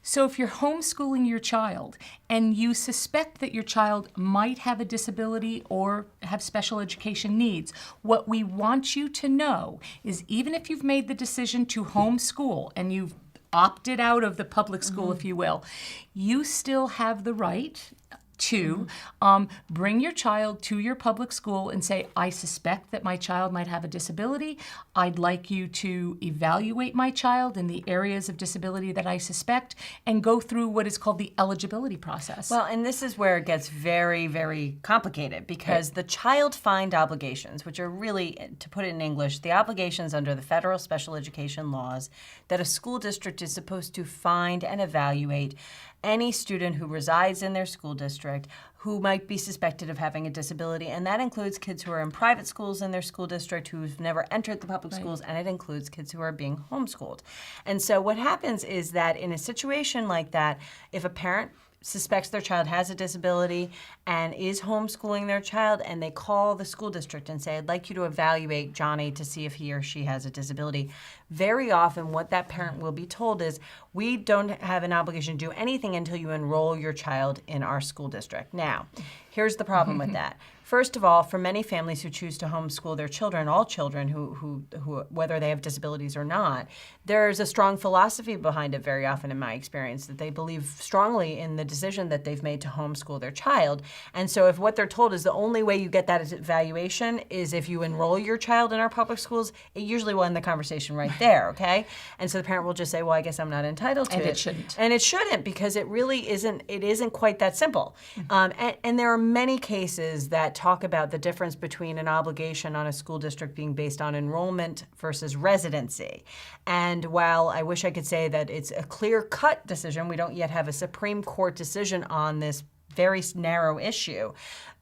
So if you're homeschooling your child and you suspect that your child might have a disability or have special education needs, what we want you to know is even if you've made the decision to homeschool and you've opted out of the public school, if you will, you still have the right to bring your child to your public school and say, I suspect that my child might have a disability. I'd like you to evaluate my child in the areas of disability that I suspect and go through what is called the eligibility process. Well, and this is where it gets very, very complicated because the child find obligations, which are really, to put it in English, the obligations under the federal special education laws that a school district is supposed to find and evaluate any student who resides in their school district who might be suspected of having a disability. And that includes kids who are in private schools in their school district who've never entered the public schools, and it includes kids who are being homeschooled. And so what happens is that in a situation like that, if a parent suspects their child has a disability and is homeschooling their child, and they call the school district and say, I'd like you to evaluate Johnny to see if he or she has a disability, very often what that parent will be told is, we don't have an obligation to do anything until you enroll your child in our school district. Now, here's the problem with that. First of all, for many families who choose to homeschool their children, all children who whether they have disabilities or not, there's a strong philosophy behind it very often in my experience that they believe strongly in the decision that they've made to homeschool their child. And so if what they're told is the only way you get that evaluation is if you enroll your child in our public schools, it usually will end the conversation right there, okay? And so the parent will just say, well, I guess I'm not entitled to it. And it shouldn't. And it shouldn't, because it really isn't quite that simple. And there are many cases that talk about the difference between an obligation on a school district being based on enrollment versus residency. And while I wish I could say that it's a clear-cut decision, we don't yet have a Supreme Court decision on this very narrow issue.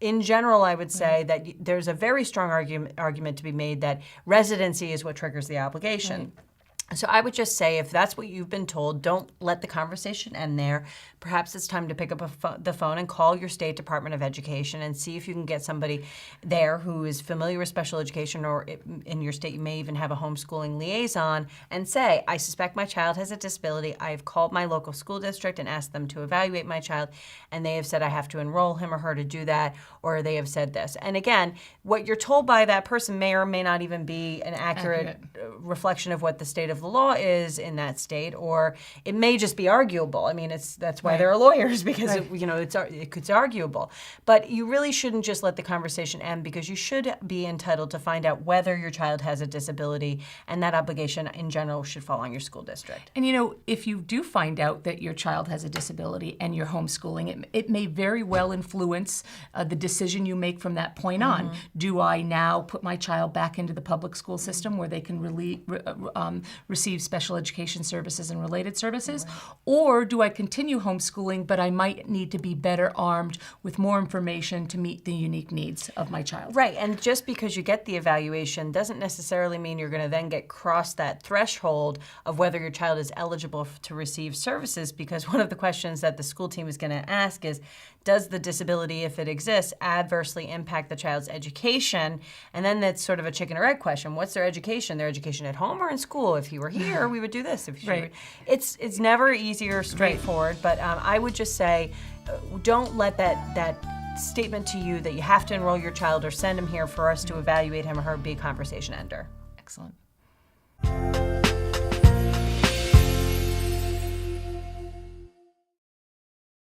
In general, I would say that there's a very strong argument to be made that residency is what triggers the obligation. So I would just say, if that's what you've been told, don't let the conversation end there. Perhaps it's time to pick up the phone and call your state Department of Education and see if you can get somebody there who is familiar with special education, or in your state you may even have a homeschooling liaison, and say, I suspect my child has a disability. I've called my local school district and asked them to evaluate my child, and they have said I have to enroll him or her to do that, or they have said this. And again, what you're told by that person may or may not even be an accurate reflection of what the state of the law is in that state, or it may just be arguable. I mean, that's why there are lawyers, because it's arguable. But you really shouldn't just let the conversation end, because you should be entitled to find out whether your child has a disability, and that obligation in general should fall on your school district. And if you do find out that your child has a disability and you're homeschooling, it may very well influence the decision you make from that point on. Do I now put my child back into the public school system where they can receive special education services and related services? Or do I continue homeschooling, but I might need to be better armed with more information to meet the unique needs of my child? Right, and just because you get the evaluation doesn't necessarily mean you're going to then get cross that threshold of whether your child is eligible to receive services, because one of the questions that the school team is going to ask is, does the disability, if it exists, adversely impact the child's education? And then that's sort of a chicken or egg question. What's their education? Their education at home or in school? If he were here, we would do this. If were, it's never easy or straightforward, but I would just say, don't let that statement to you that you have to enroll your child or send him here for us to evaluate him or her be a conversation ender. Excellent.